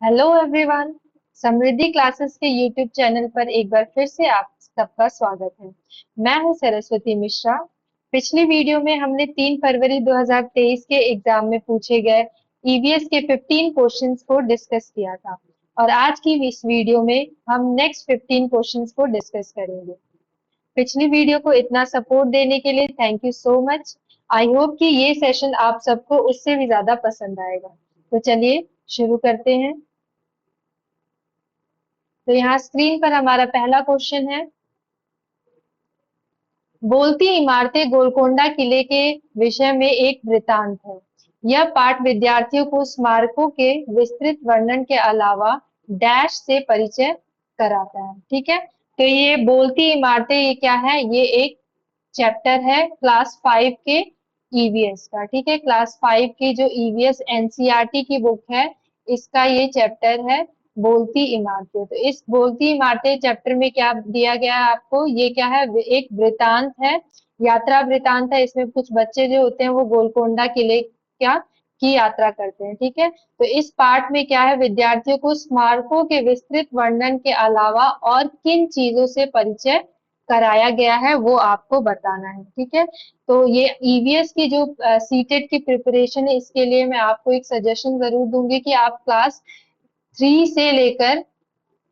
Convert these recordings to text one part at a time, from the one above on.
Hello everyone. Samriddhi classes के YouTube channel पर एक बार फिर से आप सबका स्वागत है। मैं हूं सरस्वती मिश्रा। पिछली वीडियो में हमने 3 फरवरी 2023 के एग्जाम में पूछे गए ईवीएस के 15 क्वेश्चंस को डिस्कस किया था और आज की इस वीडियो में हम नेक्स्ट 15 क्वेश्चंस को डिस्कस करेंगे। पिछली वीडियो को इतना सपोर्ट देने के लिए thank you so much. I hope कि ये सेशन आप सबको उससे भी ज्यादा पसंद आएगा। तो चलिए शुरू करते हैं। तो यहाँ स्क्रीन पर हमारा पहला क्वेश्चन है, बोलती इमारतें गोलकोंडा किले के विषय में एक वृतांत है। यह पाठ विद्यार्थियों को स्मारकों के विस्तृत वर्णन के अलावा डैश से परिचय कराता है। ठीक है, तो ये बोलती इमारतें ये क्या है, ये एक चैप्टर है क्लास 5 के ईवीएस का। ठीक है, क्लास 5 की जो ईवीएस एनसीईआरटी की बुक है, इसका ये चैप्टर है बोलती इमारतें। तो इस बोलती इमारतें चैप्टर में क्या दिया गया है आपको, ये क्या है, एक वृतांत है, यात्रा वृतांत है। इसमें कुछ बच्चे जो होते हैं वो गोलकोंडा किले क्या की यात्रा करते हैं। ठीक है, तो इस पाठ में क्या है, विद्यार्थियों को स्मारकों के विस्तृत वर्णन के अलावा और किन चीजों से परिचय कराया गया है वो आपको बताना है। ठीक है, तो ये ईवीएस की जो सीटेट की प्रिपरेशन है, इसके लिए मैं आपको एक सजेशन जरूर दूंगी कि आप क्लास 3 से लेकर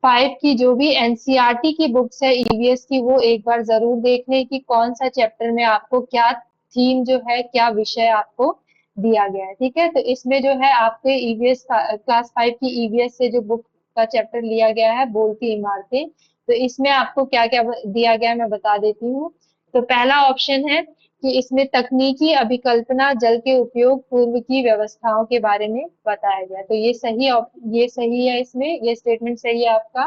5 की जो भी एनसीईआरटी की बुक्स है ईवीएस की, वो एक बार जरूर देख लें कि कौन सा चैप्टर में आपको क्या थीम जो है, क्या विषय आपको दिया गया है। ठीक है, तो इसमें जो है आपके ईवीएस क्लास 5 की ईवीएस से जो बुक का चैप्टर लिया गया है बोलती इमारतें, तो इसमें आपको क्या क्या दिया गया है मैं बता देती हूँ। तो पहला ऑप्शन है कि इसमें तकनीकी अभिकल्पना जल के उपयोग पूर्व की व्यवस्थाओं के बारे में बताया गया है। तो ये सही है, इसमें ये स्टेटमेंट सही है आपका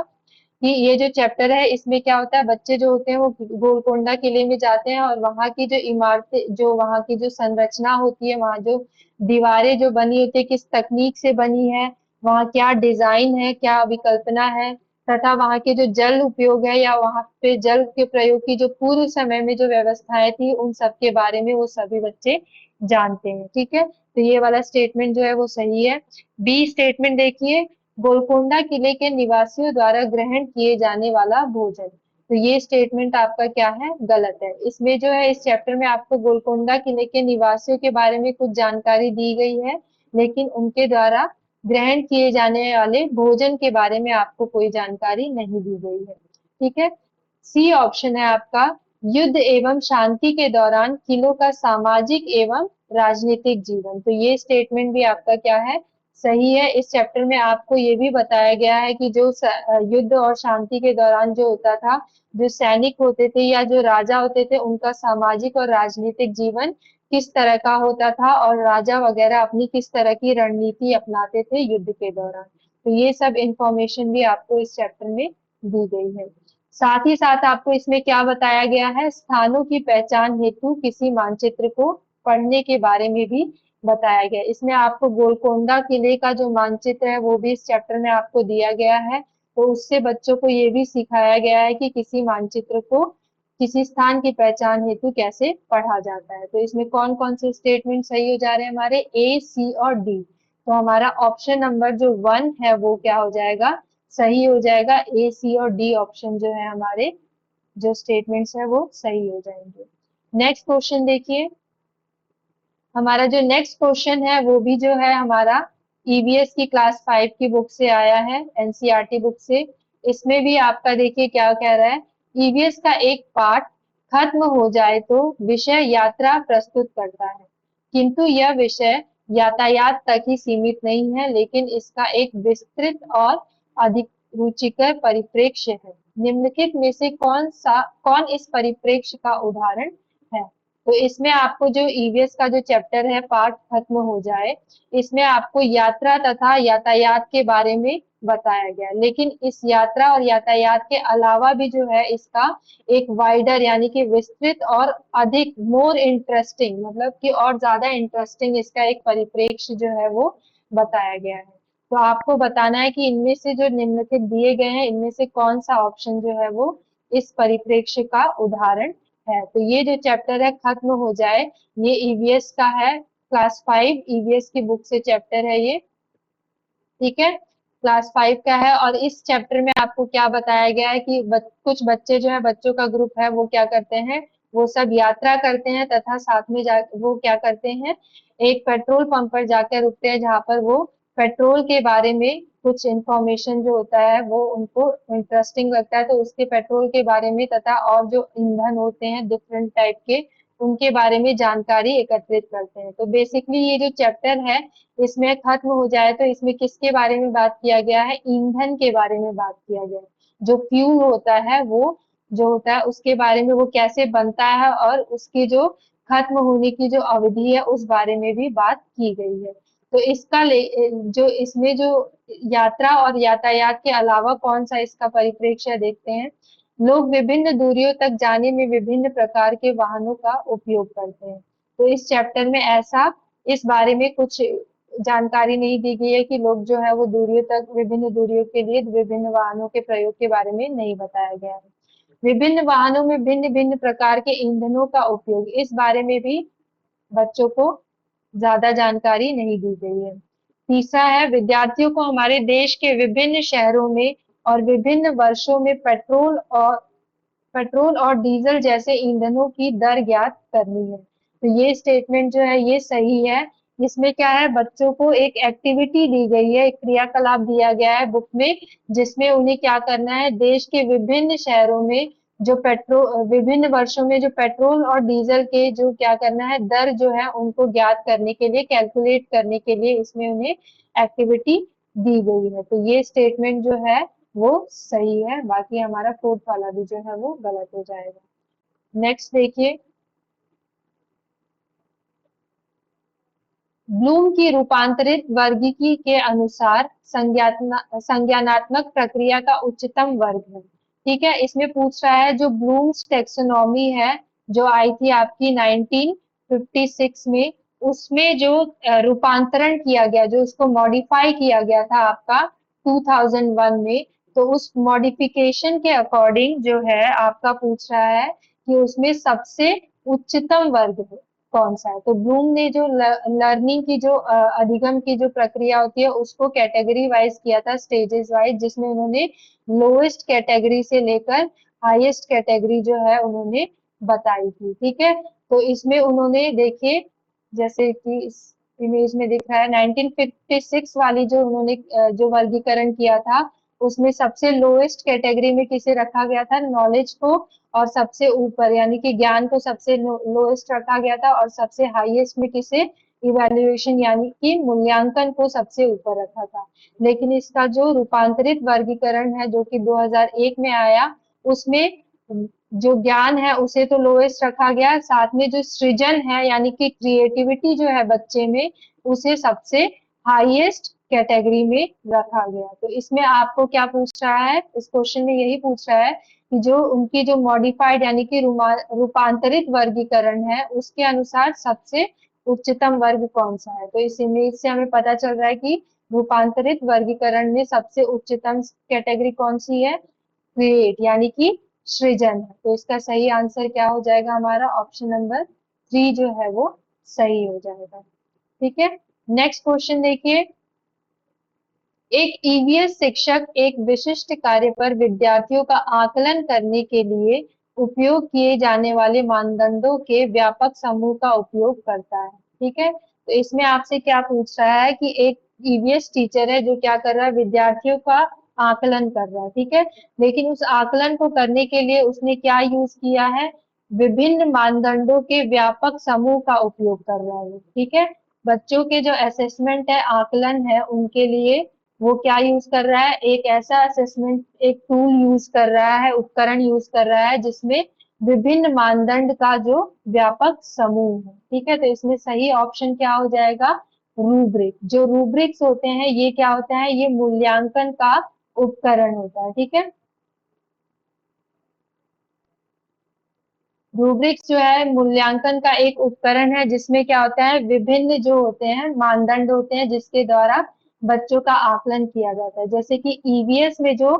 कि ये जो चैप्टर है इसमें क्या होता है, बच्चे जो होते हैं वो गोलकोंडा किले में जाते हैं और वहां की जो इमारतें, जो वहां की जो संरचना होती है, वहां जो दीवारें जो बनी होती है, किस तकनीक से बनी है, वहां क्या डिजाइन है, क्या विकल्पना है, तथा वहां के जो जल उपयोग है या वहां पे जल के प्रयोग की जो पूर्व समय में जो व्यवस्थाएं थी, उन सब के बारे में वो सभी बच्चे जानते हैं। ठीक है, तो ये वाला स्टेटमेंट जो है वो सही है। बी स्टेटमेंट देखिए, गोलकोंडा किले के निवासियों द्वारा ग्रहण किए जाने वाला भोजन। तो ये स्टेटमेंट आपका क्या है, गलत है। इसमें जो है, इस चैप्टर में आपको गोलकोंडा किले के निवासियों के बारे में कुछ जानकारी दी गई है, लेकिन उनके द्वारा ग्रहण किए जाने वाले भोजन के बारे में आपको कोई जानकारी नहीं दी गई है। ठीक है, सी ऑप्शन है आपका, युद्ध एवं शांति के दौरान किलों का सामाजिक एवं राजनीतिक जीवन। तो ये स्टेटमेंट भी आपका क्या है, सही है। इस चैप्टर में आपको ये भी बताया गया है कि जो युद्ध और शांति के दौरान जो होता था, जो सैनिक होते थे या जो राजा होते थे, उनका सामाजिक और राजनीतिक जीवन किस तरह का होता था और राजा वगैरह अपनी किस तरह की रणनीति अपनाते थे युद्ध के दौरान। तो ये सब इंफॉर्मेशन भी आपको इस चैप्टर में दी गई है। साथ ही साथ आपको इसमें क्या बताया गया है, स्थानों की पहचान हेतु किसी मानचित्र को पढ़ने के बारे में भी बताया गया है। इसमें आपको गोलकोंडा किले का जो मानचित्र है वो भी इस चैप्टर में आपको दिया गया है। तो उससे बच्चों को ये भी सिखाया गया है कि किसी मानचित्र को किसी स्थान की पहचान हेतु कैसे पढ़ा जाता है। तो इसमें कौन कौन से स्टेटमेंट सही हो जा रहे हैं हमारे, ए, सी और डी। तो हमारा ऑप्शन नंबर जो 1 है वो क्या हो जाएगा, सही हो जाएगा। ए, सी और डी ऑप्शन जो है हमारे जो स्टेटमेंट्स है वो सही हो जाएंगे। नेक्स्ट क्वेश्चन देखिए, हमारा जो नेक्स्ट क्वेश्चन है वो भी जो है हमारा ईवीएस की क्लास 5 की बुक से आया है, एनसीईआरटी बुक से। इसमें भी आपका देखिए क्या कह रहा है, ईवीएस का एक पार्ट खत्म हो जाए तो विषय यात्रा प्रस्तुत करता है, किंतु यह विषय यातायात तक ही सीमित नहीं है, लेकिन इसका एक विस्तृत और अधिक रुचिकर परिप्रेक्ष्य है। निम्नलिखित में से कौन इस परिप्रेक्ष्य का उदाहरण है। तो इसमें आपको जो ईवीएस का जो चैप्टर है पार्ट खत्म हो जाए, इसमें आपको यात्रा तथा यातायात के बारे में बताया गया है, लेकिन इस यात्रा और यातायात के अलावा भी जो है इसका एक वाइडर यानी कि विस्तृत और अधिक मोर इंटरेस्टिंग, मतलब कि और ज्यादा इंटरेस्टिंग इसका एक परिप्रेक्ष्य जो है वो बताया गया है। तो आपको बताना है कि इनमें से जो निम्नलिखित दिए गए हैं, इनमें से कौन सा ऑप्शन जो है वो इस परिप्रेक्ष्य का उदाहरण है। तो ये जो चैप्टर है खत्म हो जाए, ये ईवीएस का है, क्लास 5 ईवीएस की बुक से चैप्टर है ये। ठीक है, क्लास 5 का है। और इस चैप्टर में आपको क्या बताया गया है कि कुछ बच्चे जो है, बच्चों का ग्रुप है, वो क्या करते हैं, वो सब यात्रा करते हैं तथा साथ में जा वो क्या करते हैं, एक पेट्रोल पंप पर जाकर रुकते हैं, जहाँ पर वो पेट्रोल के बारे में कुछ इंफॉर्मेशन जो होता है वो उनको इंटरेस्टिंग लगता है, तो उसके पेट्रोल के बारे में तथा और जो ईंधन होते हैं डिफरेंट टाइप के, उनके बारे में जानकारी एकत्रित करते हैं। तो बेसिकली ये जो चैप्टर है, इसमें खत्म हो जाए तो इसमें किसके बारे में बात किया गया है, ईंधन के बारे में बात किया गया है। जो फ्यूल होता है वो जो होता है उसके बारे में, वो कैसे बनता है और उसकी जो खत्म होने की जो अवधि है उस बारे में भी बात की गई है। तो जो इसमें जो यात्रा और यातायात के अलावा कौन सा इसका परिप्रेक्ष्य देखते हैं। लोग विभिन्न दूरियों तक जाने में विभिन्न प्रकार के वाहनों का उपयोग करते हैं। तो इस चैप्टर में ऐसा इस बारे में कुछ जानकारी नहीं दी गई है कि लोग जो है वो दूरियों तक, विभिन्न दूरियों के लिए विभिन्न वाहनों के प्रयोग के बारे में नहीं बताया गया है। विभिन्न वाहनों में भिन्न भिन्न प्रकार के ईंधनों का उपयोग, इस बारे में भी बच्चों को ज्यादा जानकारी नहीं दी गई है। तीसरा है, विद्यार्थियों को हमारे देश के विभिन्न शहरों में और विभिन्न वर्षों में पेट्रोल और डीजल जैसे ईंधनों की दर ज्ञात करनी है। तो ये स्टेटमेंट जो है ये सही है। इसमें क्या है, बच्चों को एक एक्टिविटी दी गई है, एक क्रियाकलाप दिया गया है बुक में, जिसमें उन्हें क्या करना है, देश के विभिन्न शहरों में जो पेट्रोल, विभिन्न वर्षों में जो पेट्रोल और डीजल के जो क्या करना है, दर जो है उनको ज्ञात करने के लिए, कैलकुलेट करने के लिए इसमें उन्हें एक्टिविटी दी गई है। तो ये स्टेटमेंट जो है वो सही है, बाकी हमारा फोर्थ वाला भी जो है वो गलत हो जाएगा। नेक्स्ट देखिए, ब्लूम की रूपांतरित वर्गीकी के अनुसार संज्ञानात्मक प्रक्रिया का उच्चतम वर्ग है। ठीक है, इसमें पूछ रहा है जो ब्लूम्स टेक्सोनॉमी है, जो आई थी आपकी 1956 में, उसमें जो रूपांतरण किया गया, जो उसको मॉडिफाई किया गया था आपका 2001 में, तो उस मॉडिफिकेशन के अकॉर्डिंग जो है आपका पूछ रहा है कि उसमें सबसे उच्चतम वर्ग कौन सा है। तो ब्लूम ने जो लर्निंग की जो अधिगम की जो प्रक्रिया होती है उसको कैटेगरी वाइज किया था, स्टेजेस वाइज, जिसमें उन्होंने लोएस्ट कैटेगरी से लेकर हाईएस्ट कैटेगरी जो है उन्होंने बताई थी। ठीक है, तो इसमें उन्होंने देखिए, जैसे कि इस इमेज में दिख रहा है, 1956 वाली जो उन्होंने जो वर्गीकरण किया था, उसमें सबसे लोएस्ट कैटेगरी में किसे रखा गया था, नॉलेज को, और सबसे ऊपर यानी कि ज्ञान को सबसे लोएस्ट रखा गया था, और सबसे हाईएस्ट में किसे, इवैल्यूएशन यानी कि मूल्यांकन को सबसे ऊपर रखा था। लेकिन इसका जो रूपांतरित वर्गीकरण है जो कि 2001 में आया, उसमें जो ज्ञान है उसे तो लोएस्ट रखा गया, साथ में जो सृजन है यानी कि क्रिएटिविटी जो है बच्चे में, उसे सबसे हाईएस्ट कैटेगरी में रखा गया। तो इसमें आपको क्या पूछ रहा है, इस क्वेश्चन में यही पूछ रहा है कि जो उनकी जो मॉडिफाइड यानी कि रूपांतरित वर्गीकरण है उसके अनुसार सबसे उच्चतम वर्ग कौन सा है। तो इस इमेज से हमें पता चल रहा है कि रूपांतरित वर्गीकरण में सबसे उच्चतम कैटेगरी कौन सी है, क्रिएट यानी कि सृजन है। तो इसका सही आंसर क्या हो जाएगा, हमारा ऑप्शन नंबर 3 जो है वो सही हो जाएगा। ठीक है, नेक्स्ट क्वेश्चन देखिए, एक ईवीएस शिक्षक एक विशिष्ट कार्य पर विद्यार्थियों का आकलन करने के लिए उपयोग किए जाने वाले मानदंडों के व्यापक समूह का उपयोग करता है। ठीक है, तो इसमें आपसे क्या पूछ रहा है कि एक ईवीएस टीचर है जो क्या कर रहा है, विद्यार्थियों का आकलन कर रहा है। ठीक है, लेकिन उस आकलन को करने के लिए उसने क्या यूज किया है, विभिन्न मानदंडों के व्यापक समूह का उपयोग कर रहा है। ठीक है, बच्चों के जो असेसमेंट है, आकलन है, उनके लिए वो क्या यूज कर रहा है, एक ऐसा असेसमेंट, एक टूल यूज कर रहा है, उपकरण यूज कर रहा है जिसमें विभिन्न मानदंड का जो व्यापक समूह है। ठीक है, तो इसमें सही ऑप्शन क्या हो जाएगा, रूब्रिक। जो रूब्रिक्स होते हैं ये क्या होता है, ये मूल्यांकन का उपकरण होता है। ठीक है, रूब्रिक्स जो है मूल्यांकन का एक उपकरण है, जिसमें क्या होता है, विभिन्न जो होते हैं मानदंड होते हैं जिसके द्वारा बच्चों का आकलन किया जाता है। जैसे कि ईवीएस में जो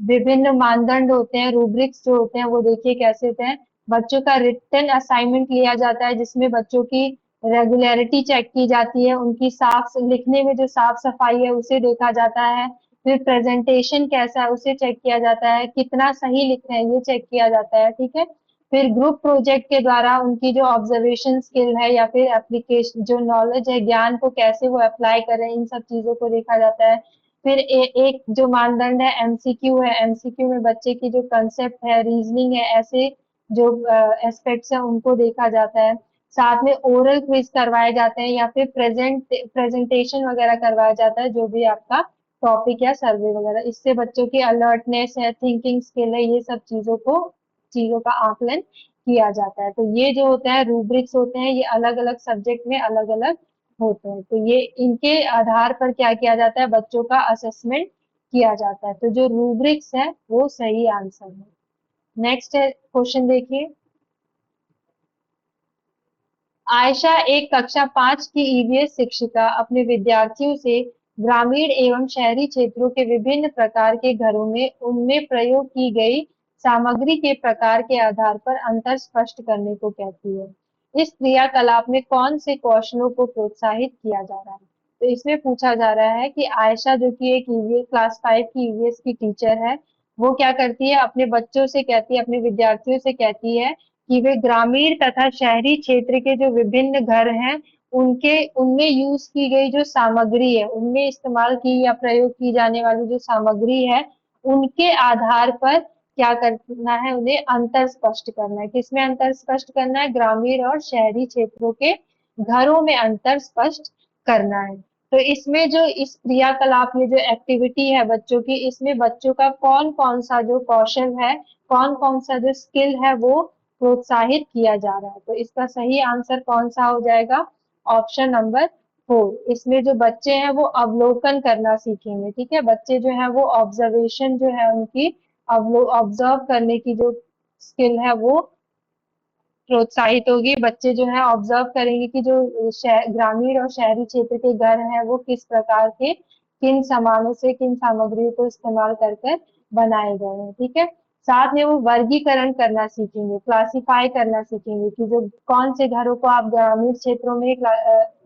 विभिन्न मानदंड होते हैं, रूब्रिक्स जो होते हैं, वो देखिए कैसे होते हैं, बच्चों का रिटन असाइनमेंट लिया जाता है जिसमें बच्चों की रेगुलरिटी चेक की जाती है, उनकी साफ लिखने में जो साफ सफाई है उसे देखा जाता है, फिर प्रेजेंटेशन कैसा है उसे चेक किया जाता है, कितना सही लिख रहे हैं ये चेक किया जाता है, ठीक है। फिर ग्रुप प्रोजेक्ट के द्वारा उनकी जो ऑब्जर्वेशन स्किल है या फिर एप्लीकेशन जो नॉलेज है, ज्ञान को कैसे वो अप्लाई कर रहे हैं, इन सब चीजों को देखा जाता है। फिर एक जो मानदंड है एमसीक्यू है, एमसीक्यू में बच्चे की जो कंसेप्ट है, रीजनिंग है, ऐसे जो एस्पेक्ट्स हैं उनको देखा जाता है। साथ में ओरल क्विज करवाए जाते हैं या फिर प्रेजेंटेशन वगैरह करवाया जाता है, जो भी आपका टॉपिक या सर्वे वगैरह। इससे बच्चों की अलर्टनेस है, थिंकिंग स्किल है, ये सब चीजों का आकलन किया जाता है। तो ये जो होता है रूब्रिक्स होते हैं, ये अलग अलग सब्जेक्ट में अलग अलग होते हैं। तो ये इनके आधार पर क्या किया जाता है, बच्चों का असेसमेंट किया जाता है। तो जो रूब्रिक्स है वो सही आंसर है। नेक्स्ट है क्वेश्चन देखिए। आयशा एक कक्षा 5 की ईवीएस शिक्षिका अपने विद्यार्थियों से ग्रामीण एवं शहरी क्षेत्रों के विभिन्न प्रकार के घरों में उनमें प्रयोग की गई सामग्री के प्रकार के आधार पर अंतर स्पष्ट करने को कहती है। इस क्रियाकलाप में कौन से कौशलों को प्रोत्साहित किया जा रहा है? तो इसमें पूछा जा रहा है कि आयशा जो कि एक ईवीएस क्लास 5 की ईवीएस की टीचर है, वो क्या करती है, अपने बच्चों से कहती है, अपने विद्यार्थियों से कहती है कि वे ग्रामीण तथा शहरी क्षेत्र के जो विभिन्न घर हैं, उनके उनमें यूज की गई जो सामग्री है, उनमें इस्तेमाल की या प्रयोग की जाने वाली जो सामग्री है, उनके आधार पर क्या करना है, उन्हें अंतर स्पष्ट करना है। किसमें अंतर स्पष्ट करना है? ग्रामीण और शहरी क्षेत्रों के घरों में अंतर स्पष्ट करना है। तो इसमें जो इस क्रियाकलाप में जो एक्टिविटी है बच्चों की, इसमें बच्चों का कौन कौन सा जो कौशल है, कौन कौन सा जो स्किल है वो प्रोत्साहित किया जा रहा है। तो इसका सही आंसर कौन सा हो जाएगा? Option number 4। इसमें जो बच्चे हैं वो अवलोकन करना सीखेंगे, ठीक है। बच्चे जो है वो ऑब्जर्वेशन जो है उनकी ऑब्जर्व करने की जो स्किल है वो प्रोत्साहित होगी। बच्चे जो है ऑब्जर्व करेंगे कि जो ग्रामीण और शहरी क्षेत्र के घर हैं वो किस प्रकार के, किन सामानों से, किन सामग्रियों को इस्तेमाल कर कर बनाए गए हैं, ठीक है। साथ में वो वर्गीकरण करना सीखेंगे, क्लासिफाई करना सीखेंगे कि जो कौन से घरों को आप ग्रामीण क्षेत्रों में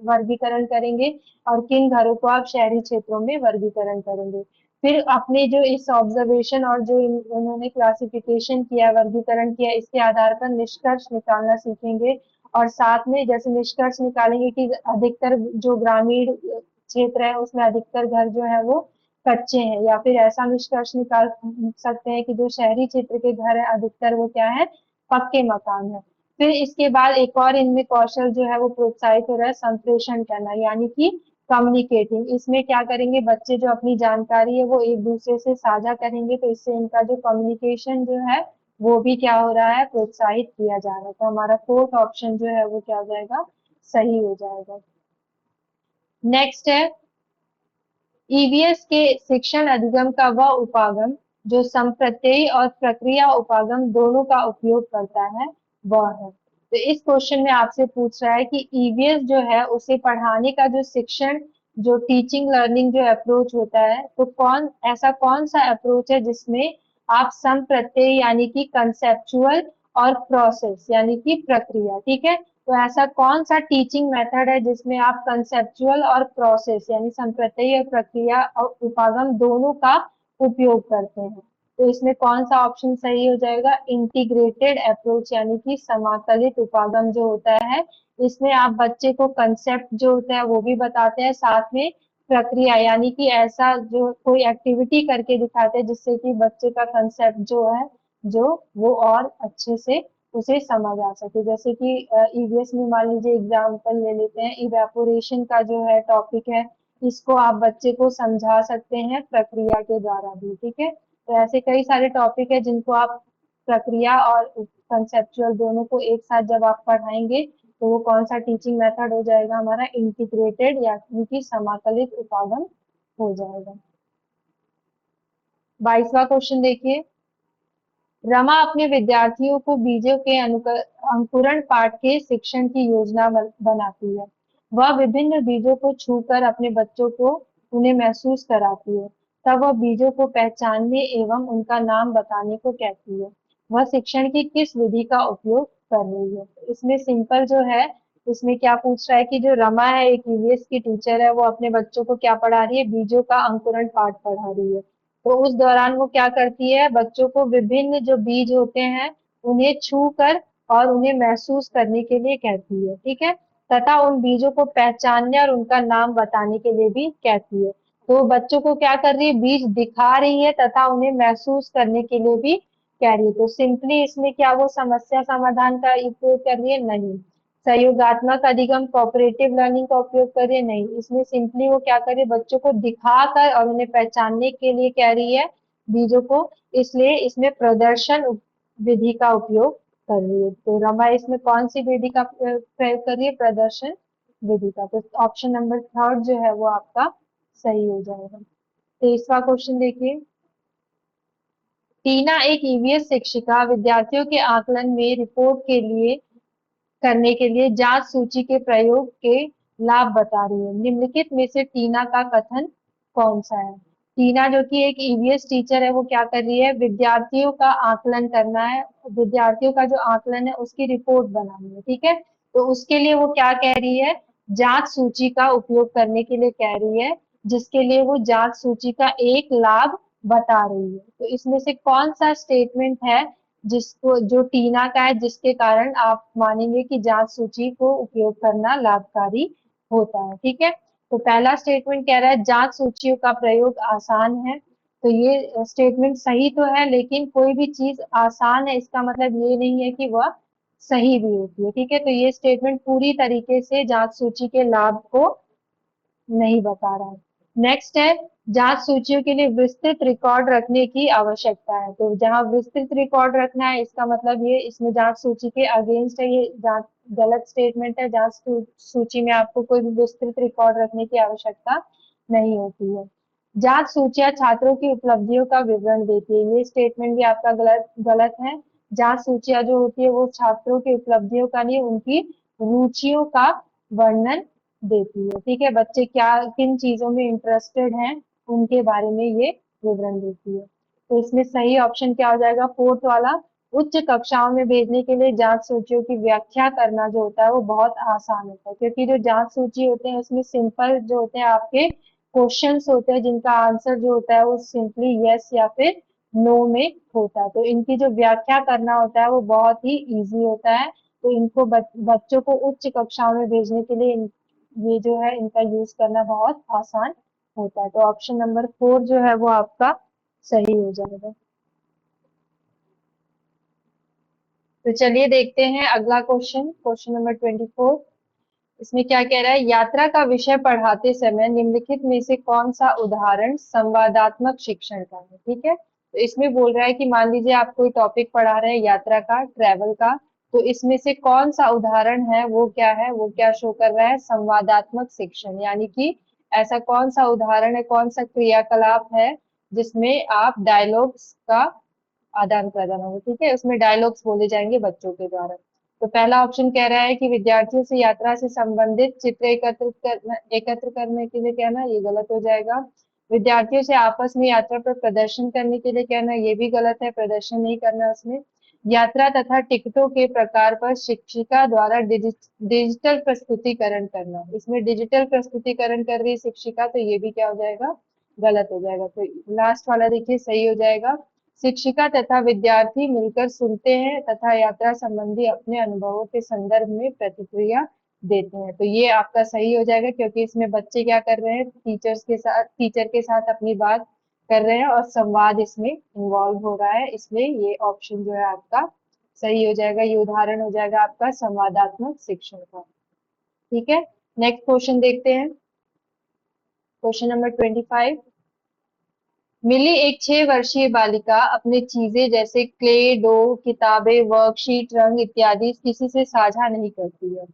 वर्गीकरण करेंगे और किन घरों को आप शहरी क्षेत्रों में वर्गीकरण करेंगे। फिर अपने जो इस ऑब्जर्वेशन और जो उन्होंने क्लासिफिकेशन किया, वर्गीकरण किया, इसके आधार पर निष्कर्ष निकालना सीखेंगे। और साथ में जैसे निष्कर्ष निकालेंगे कि अधिकतर जो ग्रामीण क्षेत्र है उसमें अधिकतर घर जो है वो कच्चे हैं, या फिर ऐसा निष्कर्ष निकाल सकते हैं कि जो शहरी क्षेत्र के घर है अधिकतर वो क्या है, पक्के मकान है। फिर इसके बाद एक और इनमें कौशल जो है वो प्रोत्साहित हो रहा है, संप्रेषण करना, यानी कि कम्युनिकेटिंग। इसमें क्या करेंगे बच्चे, जो अपनी जानकारी है वो एक दूसरे से साझा करेंगे, तो इससे इनका जो कम्युनिकेशन जो है वो भी क्या हो रहा है, प्रोत्साहित किया जा रहा है। तो हमारा फोर्थ ऑप्शन जो है वो क्या हो जाएगा, सही हो जाएगा। नेक्स्ट है, ईवीएस के शिक्षण अधिगम का वह उपागम जो संप्रत्यय और प्रक्रिया उपागम दोनों का उपयोग करता है, वह है। तो इस क्वेश्चन में आपसे पूछ रहा है कि ईवीएस जो है उसे पढ़ाने का जो शिक्षण, जो टीचिंग लर्निंग जो अप्रोच होता है, तो कौन सा अप्रोच है जिसमें आप संप्रत्यय यानी कि कंसेप्चुअल और प्रोसेस यानी कि प्रक्रिया, ठीक है। तो ऐसा कौन सा टीचिंग मेथड है जिसमें आप कंसेप्चुअल और प्रोसेस यानी संप्रत्यय और प्रक्रिया और उपागम दोनों का उपयोग करते हैं? तो इसमें कौन सा ऑप्शन सही हो जाएगा? इंटीग्रेटेड अप्रोच यानी कि समाकलित उपागम जो होता है, इसमें आप बच्चे को कंसेप्ट जो होता है वो भी बताते हैं, साथ में प्रक्रिया यानी कि ऐसा जो कोई एक्टिविटी करके दिखाते हैं जिससे कि बच्चे का कंसेप्ट जो है, जो वो और अच्छे से उसे समझ आ सके। जैसे कि ईवीएस में मान लीजिए एग्जाम्पल ले लेते हैं, इवेपोरेशन का जो है टॉपिक है, इसको आप बच्चे को समझा सकते हैं प्रक्रिया के द्वारा भी, ठीक है। तो ऐसे कई सारे टॉपिक है जिनको आप प्रक्रिया और कंसेप्चुअल दोनों को एक साथ जब आप पढ़ाएंगे, तो वो कौन सा टीचिंग मेथड हो जाएगा हमारा? इंटीग्रेटेड यानी कि समाकलित उपागम हो जाएगा। 22वां क्वेश्चन देखिए। रमा अपने विद्यार्थियों को बीजों के अंकुरण पाठ के शिक्षण की योजना बनाती है। वह विभिन्न बीजों को छूकर अपने बच्चों को उन्हें महसूस कराती है, तब वह बीजों को पहचानने एवं उनका नाम बताने को कहती है। वह शिक्षण की किस विधि का उपयोग कर रही है? इसमें सिंपल जो है इसमें क्या पूछ रहा है कि जो रमा है एक ईवीएस की टीचर है, वो अपने बच्चों को क्या पढ़ा रही है, बीजों का अंकुरण पाठ पढ़ा रही है। तो उस दौरान वो क्या करती है, बच्चों को विभिन्न जो बीज होते हैं उन्हें छू कर और उन्हें महसूस करने के लिए कहती है, ठीक है, तथा उन बीजों को पहचानने और उनका नाम बताने के लिए भी कहती है। तो बच्चों को क्या कर रही है, बीज दिखा रही है तथा उन्हें महसूस करने के लिए भी कह रही है। तो सिंपली इसमें क्या वो समस्या समाधान का उपयोग कर रही है, नहीं। सहयोगात्मक अधिगम कोऑपरेटिव लर्निंग का उपयोग कर रही है, नहीं। इसमें सिंपली वो क्या कर रही है, बच्चों को दिखाकर और उन्हें पहचानने के लिए कह रही है बीजों को, इसलिए इसमें प्रदर्शन विधि का उपयोग कर रही है। तो रमा इसमें कौन सी विधि का प्रयोग कर रही है, प्रदर्शन विधि का। तो ऑप्शन नंबर थर्ड जो है वो आपका सही हो जाएगा। तीसरा क्वेश्चन देखिए, टीना एक ईवीएस शिक्षिका विद्यार्थियों के आकलन में रिपोर्ट के लिए करने के लिए जांच सूची के प्रयोग के लाभ बता रही है। निम्नलिखित में से टीना का कथन कौन सा है। टीना जो कि एक ईवीएस टीचर है, वो क्या कर रही है, विद्यार्थियों का आकलन करना है, विद्यार्थियों का जो आकलन है उसकी रिपोर्ट बनानी है, ठीक है। तो उसके लिए वो क्या कह रही है, जांच सूची का उपयोग करने के लिए कह रही है, जिसके लिए वो जांच सूची का एक लाभ बता रही है। तो इसमें से कौन सा स्टेटमेंट है जिसको, जो टीना का है, जिसके कारण आप मानेंगे कि जांच सूची को उपयोग करना लाभकारी होता है, ठीक है। तो पहला स्टेटमेंट कह रहा है जांच सूचियों का प्रयोग आसान है। तो ये स्टेटमेंट सही तो है, लेकिन कोई भी चीज आसान है इसका मतलब ये नहीं है कि वह सही भी होती है, ठीक है। तो ये स्टेटमेंट पूरी तरीके से जांच सूची के लाभ को नहीं बता रहा है। नेक्स्ट है, जांच सूचियों के लिए विस्तृत रिकॉर्ड रखने की आवश्यकता है। तो जहां विस्तृत रिकॉर्ड रखना है इसका मतलब ये इसमें जांच सूची के अगेंस्ट है, ये जांच गलत स्टेटमेंट है। जांच सूची में आपको कोई भी विस्तृत रिकॉर्ड रखने की आवश्यकता नहीं होती है। जांच सूचियां छात्रों की उपलब्धियों का विवरण देती है, ये स्टेटमेंट भी आपका गलत गलत है। जांच सूचियां जो होती है वो छात्रों की उपलब्धियों का नहीं, उनकी रुचियों का वर्णन देती है, ठीक है। बच्चे क्या किन चीजों में इंटरेस्टेड हैं उनके बारे में ये विवरण देती है। तो इसमें सही ऑप्शन क्या हो जाएगा, फोर्थ वाला। उच्च कक्षाओं में भेजने के लिए जांच सूचियों की व्याख्या करना जो होता है वो बहुत आसान होता है, क्योंकि जो जांच सूची होते हैं उसमें सिंपल जो होते हैं आपके क्वेश्चंस होते हैं, जिनका आंसर जो होता है वो सिंपली यस या फिर नो में होता है। तो इनकी जो व्याख्या करना होता है वो बहुत ही इजी होता है। तो इनको बच्चों को उच्च कक्षाओं में भेजने के लिए ये जो है इनका यूज करना बहुत आसान होता है। तो ऑप्शन नंबर फोर जो है वो आपका सही हो जाएगा। तो चलिए देखते हैं अगला क्वेश्चन, क्वेश्चन नंबर 24। इसमें क्या कह रहा है, यात्रा का विषय पढ़ाते समय निम्नलिखित में से कौन सा उदाहरण संवादात्मक शिक्षण का है, ठीक है। तो इसमें बोल रहा है कि मान लीजिए आप कोई टॉपिक पढ़ा रहे हैं यात्रा का, ट्रेवल का, तो इसमें से कौन सा उदाहरण है वो क्या है, वो क्या शो कर रहा है, संवादात्मक शिक्षण। यानी कि ऐसा कौन सा उदाहरण है, कौन सा क्रियाकलाप है जिसमें आप डायलॉग्स का आदान प्रदान होगा, ठीक है, उसमें डायलॉग्स बोले जाएंगे बच्चों के द्वारा। तो पहला ऑप्शन कह रहा है कि विद्यार्थियों से यात्रा से संबंधित चित्र एकत्र करने के लिए कहना, ये गलत हो जाएगा। विद्यार्थियों से आपस में यात्रा पर प्रदर्शन करने के लिए कहना, ये भी गलत है, प्रदर्शन नहीं करना उसमें। यात्रा तथा टिकटों के प्रकार पर शिक्षिका द्वारा डिजिटल प्रस्तुतिकरण करना, इसमें डिजिटल प्रस्तुतिकरण कर रही है शिक्षिका, तो ये भी क्या हो जाएगा, गलत हो जाएगा। तो लास्ट वाला देखिए सही हो जाएगा। शिक्षिका तथा विद्यार्थी मिलकर सुनते हैं तथा यात्रा संबंधी अपने अनुभवों के संदर्भ में प्रतिक्रिया देते हैं। तो ये आपका सही हो जाएगा, क्योंकि इसमें बच्चे क्या कर रहे हैं, टीचर के साथ अपनी बात कर रहे हैं और संवाद इसमें इन्वॉल्व हो रहा है, इसलिए ये ऑप्शन जो है आपका सही हो जाएगा। ये उदाहरण हो जाएगा आपका संवादात्मक शिक्षण का, ठीक है। नेक्स्ट क्वेश्चन देखते हैं, क्वेश्चन नंबर 25। मिली एक 6 वर्षीय बालिका अपनी चीजें जैसे क्ले डो, किताबें, वर्कशीट, रंग इत्यादि किसी से साझा नहीं करती है।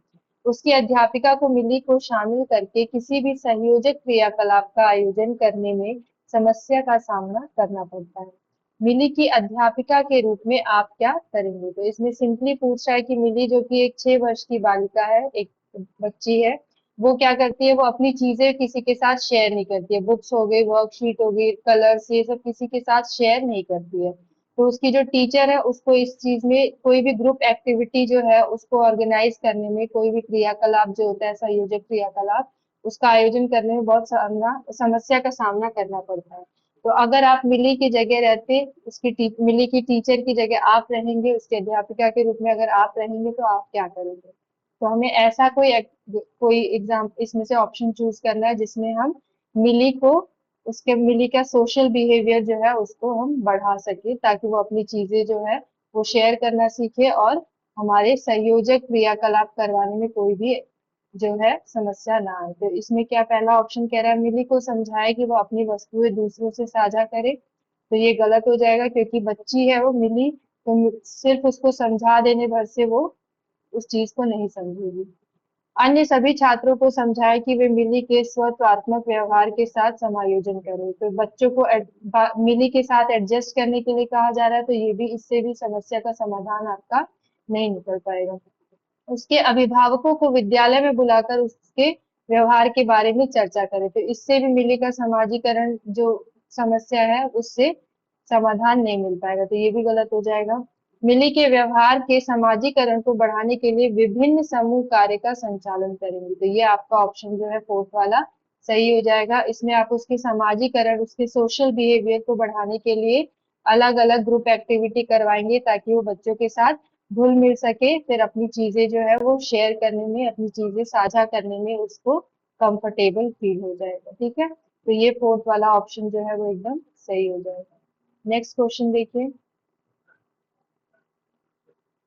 उसकी अध्यापिका को मिली को शामिल करके किसी भी संयोजक क्रियाकलाप का आयोजन करने में समस्या का सामना करना पड़ता है। मिली की अध्यापिका के रूप में आप क्या करेंगे। तो इसमें सिंपली पूछ रहा है कि मिली जो कि एक 6 वर्ष की बालिका है, एक बच्ची है, वो क्या करती है, वो अपनी चीजें किसी के साथ शेयर नहीं करती है। बुक्स हो गई, वर्कशीट हो गई, कलर्स, ये सब किसी के साथ शेयर नहीं करती है। तो उसकी जो टीचर है उसको इस चीज में कोई भी ग्रुप एक्टिविटी जो है उसको ऑर्गेनाइज करने में, कोई भी क्रियाकलाप जो होता है संयोजक क्रियाकलाप, उसका आयोजन करने में बहुत समस्या का सामना करना पड़ता है। तो अगर आप मिली की जगह रहते, मिली की टीचर की जगह आप रहेंगे, उसके अध्यापिका के रूप में अगर आप रहेंगे तो आप क्या करेंगे? तो हमें ऐसा कोई एग्जाम इसमें से ऑप्शन चूज करना है जिसमें हम मिली को, उसके मिली का सोशल बिहेवियर जो है उसको हम बढ़ा सके, ताकि वो अपनी चीजें जो है वो शेयर करना सीखे और हमारे संयोजक क्रियाकलाप करवाने में कोई भी जो है समस्या ना आए। तो इसमें क्या पहला ऑप्शन कह रहा है मिली को समझाए कि वो अपनी वस्तुएं दूसरों से साझा करे, तो ये गलत हो जाएगा क्योंकि बच्ची है वो मिली, तो सिर्फ उसको समझा देने भर से वो उस चीज को नहीं समझेगी। अन्य सभी छात्रों को समझाएं कि वे मिली के स्वत्वात्मक व्यवहार के साथ समायोजन करें। तो बच्चों को मिली के साथ एडजस्ट करने के लिए कहा जा रहा है, तो ये भी, इससे भी समस्या का समाधान आपका नहीं निकल पाएगा। उसके अभिभावकों को विद्यालय में बुलाकर उसके व्यवहार के बारे में चर्चा करें, तो इससे भी मिली का समाजीकरण जो समस्या है उससे समाधान नहीं मिल पाएगा, तो ये भी गलत हो जाएगा। मिली के व्यवहार के समाजीकरण को बढ़ाने के लिए विभिन्न समूह कार्य का संचालन करेंगे, तो ये आपका ऑप्शन जो है फोर्थ वाला सही हो जाएगा। इसमें आप उसके समाजीकरण, उसके सोशल बिहेवियर को बढ़ाने के लिए अलग अलग ग्रुप एक्टिविटी करवाएंगे ताकि वो बच्चों के साथ घुल मिल सके, फिर अपनी चीजें जो है वो शेयर करने में, अपनी चीजें साझा करने में उसको कंफर्टेबल फील हो जाएगा। ठीक है, तो ये फोर्थ वाला ऑप्शन जो है वो एकदम सही हो जाएगा। नेक्स्ट क्वेश्चन देखिए,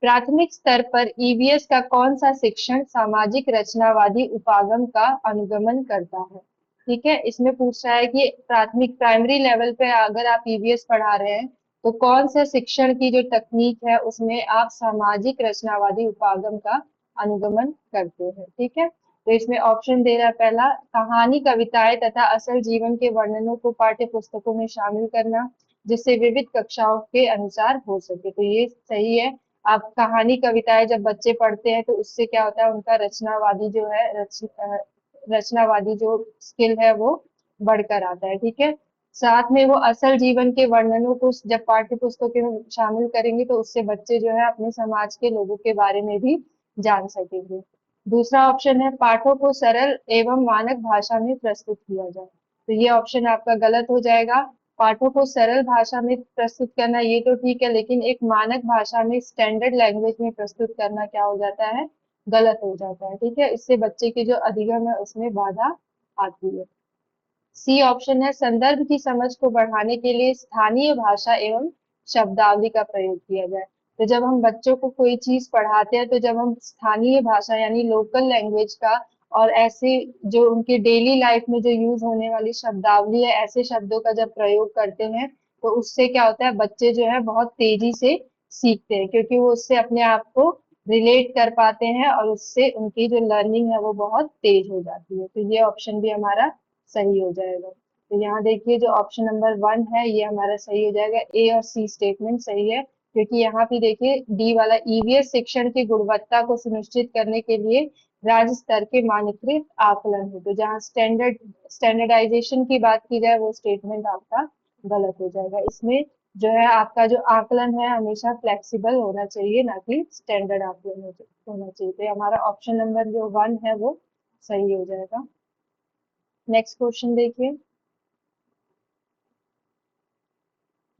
प्राथमिक स्तर पर ईवीएस का कौन सा शिक्षण सामाजिक रचनावादी उपागम का अनुगमन करता है? ठीक है, इसमें पूछ रहा है कि प्राथमिक प्राइमरी लेवल पे अगर आप ईवीएस पढ़ा रहे हैं तो कौन सा शिक्षण की जो तकनीक है उसमें आप सामाजिक रचनावादी उपागम का अनुगमन करते हैं। ठीक है, तो इसमें ऑप्शन दे रहा है पहला, कहानी कविताएं तथा असल जीवन के वर्णनों को पाठ्य पुस्तकों में शामिल करना जिससे विविध कक्षाओं के अनुसार हो सके, तो ये सही है। आप कहानी कविताएं जब बच्चे पढ़ते हैं तो उससे क्या होता है, उनका रचनावादी जो है रचनावादी जो स्किल है वो बढ़कर आता है। ठीक है, साथ में वो असल जीवन के वर्णनों को जब पाठ्य पुस्तकों में शामिल करेंगे तो उससे बच्चे जो है अपने समाज के लोगों के बारे में भी जान सकेंगे। दूसरा ऑप्शन है पाठों को सरल एवं मानक भाषा में प्रस्तुत किया जाए, तो ये ऑप्शन आपका गलत हो जाएगा। पाठों को सरल भाषा में प्रस्तुत करना ये तो ठीक है, लेकिन एक मानक भाषा में, स्टैंडर्ड लैंग्वेज में प्रस्तुत करना क्या हो जाता है, गलत हो जाता है। ठीक है, इससे बच्चे की जो अधिगम है उसमें बाधा आती है। सी ऑप्शन है संदर्भ की समझ को बढ़ाने के लिए स्थानीय भाषा एवं शब्दावली का प्रयोग किया जाए, तो जब हम बच्चों को कोई चीज पढ़ाते हैं तो जब हम स्थानीय भाषा यानी लोकल लैंग्वेज का और ऐसे जो उनके डेली लाइफ में जो यूज होने वाली शब्दावली है ऐसे शब्दों का जब प्रयोग करते हैं तो उससे क्या होता है, बच्चे जो है बहुत तेजी से सीखते हैं क्योंकि वो उससे अपने आप को रिलेट कर पाते हैं और उससे उनकी जो लर्निंग है वो बहुत तेज हो जाती है, तो ये ऑप्शन भी हमारा सही हो जाएगा। तो यहाँ देखिए जो ऑप्शन नंबर 1 है ये हमारा सही हो जाएगा, ए और सी स्टेटमेंट सही है, क्योंकि यहाँ पे देखिए डी वाला ईवीएस शिक्षण की गुणवत्ता को सुनिश्चित करने के लिए राज्य स्तर के मानकीकृत आकलन है, तो जहाँ स्टैंडर्डाइजेशन की बात की जाए वो स्टेटमेंट आपका गलत हो जाएगा। इसमें जो है आपका जो आकलन है हमेशा फ्लेक्सिबल होना चाहिए, ना कि स्टैंडर्ड आकलन होना चाहिए, तो हमारा ऑप्शन नंबर जो 1 है वो सही हो जाएगा। नेक्स्ट क्वेश्चन देखिए,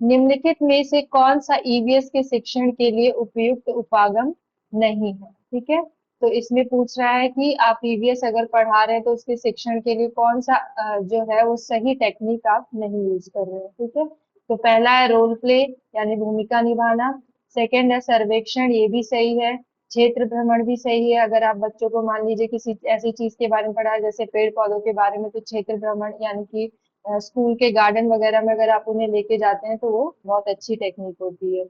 निम्नलिखित में से कौन सा ईवीएस के शिक्षण के लिए उपयुक्त उपागम नहीं है? ठीक है, तो इसमें पूछ रहा है कि आप ईवीएस अगर पढ़ा रहे हैं तो उसके शिक्षण के लिए कौन सा जो है वो सही टेक्निक आप नहीं यूज कर रहे हैं। ठीक है, तो पहला है रोल प्ले यानी भूमिका निभाना, सेकंड है सर्वेक्षण, ये भी सही है, क्षेत्र भ्रमण भी सही है, अगर आप बच्चों को मान लीजिए किसी ऐसी चीज के बारे में पढ़ा जैसे पेड़ पौधों के बारे में, तो क्षेत्र भ्रमण यानी कि स्कूल के गार्डन वगैरह में अगर आप उन्हें लेके जाते हैं तो वो बहुत अच्छी टेक्निक होती है।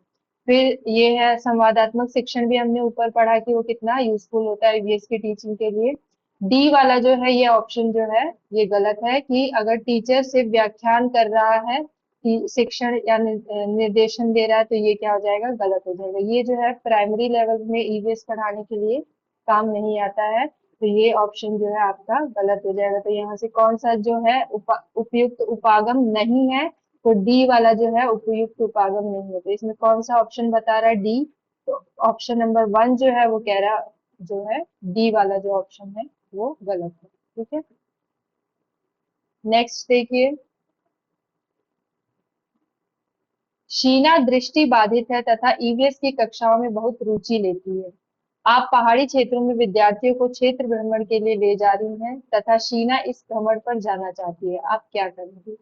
फिर ये है संवादात्मक शिक्षण, भी हमने ऊपर पढ़ा कि वो कितना यूजफुल होता है ईवीएस की टीचिंग के लिए। डी वाला जो है ये ऑप्शन जो है ये गलत है कि अगर टीचर सिर्फ व्याख्यान कर रहा है कि शिक्षण या निर्देशन दे रहा है तो ये क्या हो जाएगा, गलत हो जाएगा। ये जो है प्राइमरी लेवल में ईवीएस पढ़ाने के लिए काम नहीं आता है, तो ये ऑप्शन जो है आपका गलत हो जाएगा। तो यहाँ से कौन सा जो है उपयुक्त उपागम नहीं है, तो डी वाला जो है उपयुक्त उपागम नहीं है। तो इसमें कौन सा ऑप्शन बता रहा है? डी। तो ऑप्शन नंबर 1 जो है वो कह रहा जो है डी वाला जो ऑप्शन है वो गलत है। ठीक है, नेक्स्ट देखिए। शीना दृष्टि बाधित है तथा ईवीएस की कक्षाओं में बहुत रुचि लेती है। आप पहाड़ी क्षेत्रों में विद्यार्थियों को क्षेत्र भ्रमण के लिए ले जा रही हैं तथा शीना इस भ्रमण पर जाना चाहती है, आप क्या करेंगी?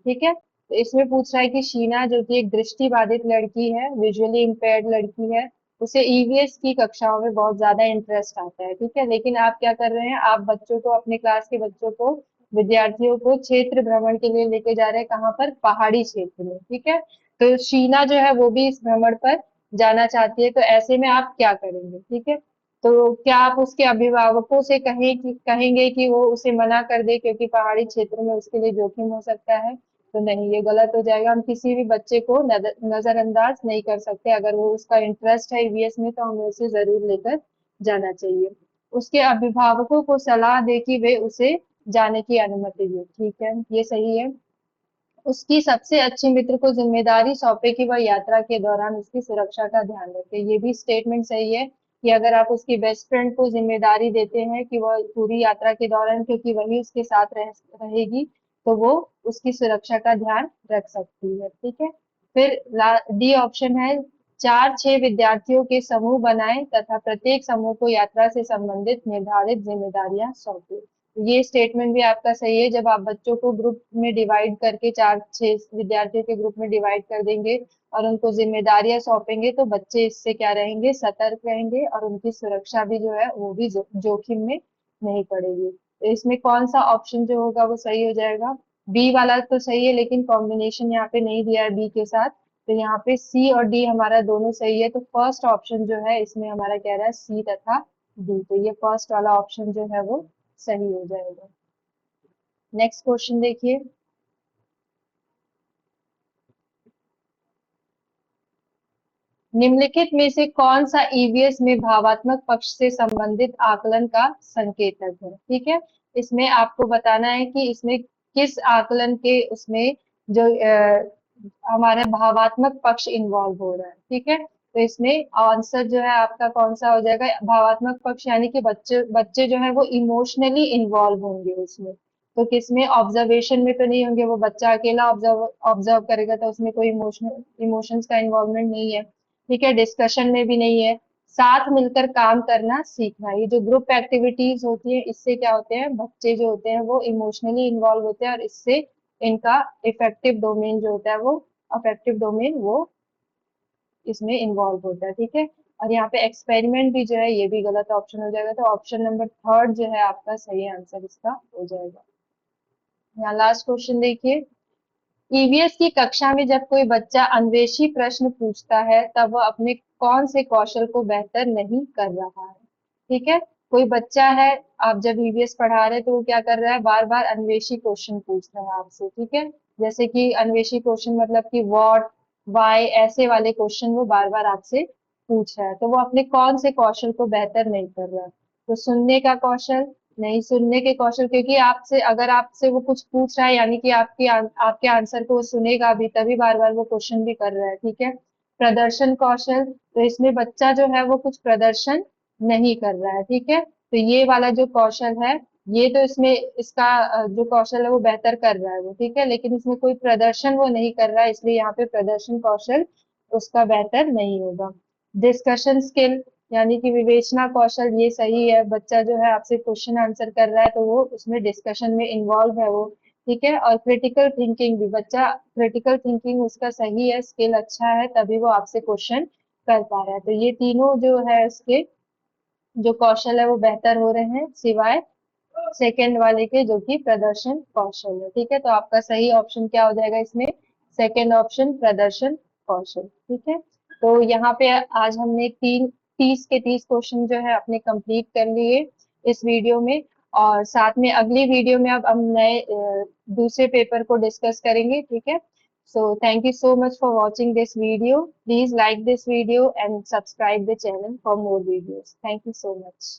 ठीक है, तो इसमें पूछ रहा है कि शीना जो कि एक दृष्टि बाधित लड़की है, विजुअली इम्पेयर्ड लड़की है, उसे ईवीएस की कक्षाओं में बहुत ज्यादा इंटरेस्ट आता है। ठीक है, लेकिन आप क्या कर रहे हैं? आप बच्चों को, अपने क्लास के बच्चों को, विद्यार्थियों को क्षेत्र भ्रमण के लिए लेके जा रहे हैं। कहाँ पर? पहाड़ी क्षेत्र में। ठीक है, तो शीना जो है वो भी इस भ्रमण पर जाना चाहती है, तो ऐसे में आप क्या करेंगे? ठीक है, तो क्या आप उसके अभिभावकों से कहेंगे कि वो उसे मना कर दे क्योंकि पहाड़ी क्षेत्र में उसके लिए जोखिम हो सकता है? तो नहीं, ये गलत हो जाएगा। हम किसी भी बच्चे को नजरअंदाज नहीं कर सकते। अगर वो, उसका इंटरेस्ट है ईवीएस में, तो हमें उसे जरूर लेकर जाना चाहिए। उसके अभिभावकों को सलाह दे कि वे उसे जाने की अनुमति दे। ठीक है, ये सही है। उसकी सबसे अच्छी मित्र को जिम्मेदारी सौंपे कि वह यात्रा के दौरान उसकी सुरक्षा का ध्यान रखे। ये भी स्टेटमेंट सही है कि अगर आप उसकी बेस्ट फ्रेंड को जिम्मेदारी देते हैं कि वह पूरी यात्रा के दौरान, क्योंकि वही उसके साथ रहेगी, तो वो उसकी सुरक्षा का ध्यान रख सकती है। ठीक है, फिर डी ऑप्शन है, 4-6 विद्यार्थियों के समूह बनाएं तथा प्रत्येक समूह को यात्रा से संबंधित निर्धारित जिम्मेदारियां सौंपे। ये स्टेटमेंट भी आपका सही है। जब आप बच्चों को ग्रुप में डिवाइड करके, 4-6 विद्यार्थियों के ग्रुप में डिवाइड कर देंगे और उनको जिम्मेदारियां सौंपेंगे, तो बच्चे इससे क्या रहेंगे? सतर्क रहेंगे और उनकी सुरक्षा भी जो है वो भी जोखिम में नहीं पड़ेगी। तो इसमें कौन सा ऑप्शन जो होगा वो सही हो जाएगा? बी वाला तो सही है, लेकिन कॉम्बिनेशन यहाँ पे नहीं दिया है बी के साथ, तो यहाँ पे सी और डी हमारा दोनों सही है। तो फर्स्ट ऑप्शन जो है इसमें हमारा कह रहा है सी तथा डी, तो ये फर्स्ट वाला ऑप्शन जो है वो सही हो जाएगा। नेक्स्ट क्वेश्चन देखिए। निम्नलिखित में से कौन सा ईवीएस में भावात्मक पक्ष से संबंधित आकलन का संकेतक है? ठीक है, इसमें आपको बताना है कि इसमें किस आकलन के उसमें जो हमारा भावात्मक पक्ष इन्वॉल्व हो रहा है। ठीक है, तो इसमें आंसर जो है आपका कौन सा हो जाएगा? भावात्मक पक्ष यानी कि बच्चे बच्चे जो है वो इमोशनली इन्वॉल्व होंगे उसमें। तो किसमें? ऑब्जर्वेशन में तो नहीं होंगे, वो बच्चा अकेला ऑब्जर्व ऑब्जर्व करेगा, तो उसमें कोई इमोशंस का इन्वॉल्वमेंट नहीं है। ठीक है, डिस्कशन में भी नहीं है। साथ मिलकर काम करना सीखना, ये जो ग्रुप एक्टिविटीज होती है, इससे क्या होते हैं? बच्चे जो होते हैं वो इमोशनली इन्वॉल्व होते हैं और इससे इनका इफेक्टिव डोमेन जो होता है वो, अफेक्टिव डोमेन वो इसमें इन्वॉल्व होता है। ठीक है, और यहाँ पे एक्सपेरिमेंट भी जो है ये भी गलत ऑप्शन हो जाएगा। तो ऑप्शन नंबर थर्ड जो है आपका सही आंसर इसका हो जाएगा। यहाँ लास्ट क्वेश्चन देखिए। ईवीएस की कक्षा में जब कोई बच्चा अन्वेषी प्रश्न पूछता है तब वह अपने कौन से कौशल को बेहतर नहीं कर रहा है? ठीक है, कोई बच्चा है, आप जब ईवीएस पढ़ा रहे हैं तो वो क्या कर रहा है? बार बार अन्वेषी क्वेश्चन पूछ रहा है आपसे। ठीक है, जैसे कि अन्वेषी क्वेश्चन मतलब कि व्हाट, वाई, ऐसे वाले क्वेश्चन वो बार बार आपसे पूछ रहा है, तो वो अपने कौन से कौशल को बेहतर नहीं कर रहा है? तो सुनने का कौशल, नहीं सुनने के कौशल, क्योंकि आपसे, अगर आपसे वो कुछ पूछ रहा है यानी कि आपके आंसर को वो सुनेगा भी, तभी बार बार वो क्वेश्चन भी कर रहा है। ठीक है, प्रदर्शन कौशल, तो इसमें बच्चा जो है वो कुछ प्रदर्शन नहीं कर रहा है। ठीक है, तो ये वाला जो कौशल है, ये तो इसमें इसका जो कौशल है वो बेहतर कर रहा है वो। ठीक है, लेकिन इसमें कोई प्रदर्शन वो नहीं कर रहा है, इसलिए यहाँ पे प्रदर्शन कौशल उसका बेहतर नहीं होगा। डिस्कशन स्किल यानी कि विवेचना कौशल, ये सही है। बच्चा जो है आपसे क्वेश्चन आंसर कर रहा है तो वो उसमें डिस्कशन में इन्वॉल्व है वो। ठीक है, और क्रिटिकल थिंकिंग भी, बच्चा क्रिटिकल थिंकिंग उसका सही है, स्किल अच्छा है, तभी वो आपसे क्वेश्चन कर पा रहा है। तो ये तीनों जो है उसके जो कौशल है वो बेहतर हो रहे हैं, सिवाय सेकंड वाले के जो कि प्रदर्शन कौशल है। ठीक है, तो आपका सही ऑप्शन क्या हो जाएगा इसमें? सेकंड ऑप्शन, प्रदर्शन कौशल। ठीक है, तो यहाँ पे आज हमने 30 क्वेश्चन जो है अपने कंप्लीट कर लिए इस वीडियो में, और साथ में अगली वीडियो में अब हम नए दूसरे पेपर को डिस्कस करेंगे। ठीक है, so thank you so much for watching this video. Please like this video and subscribe the channel for more videos. Thank you so much.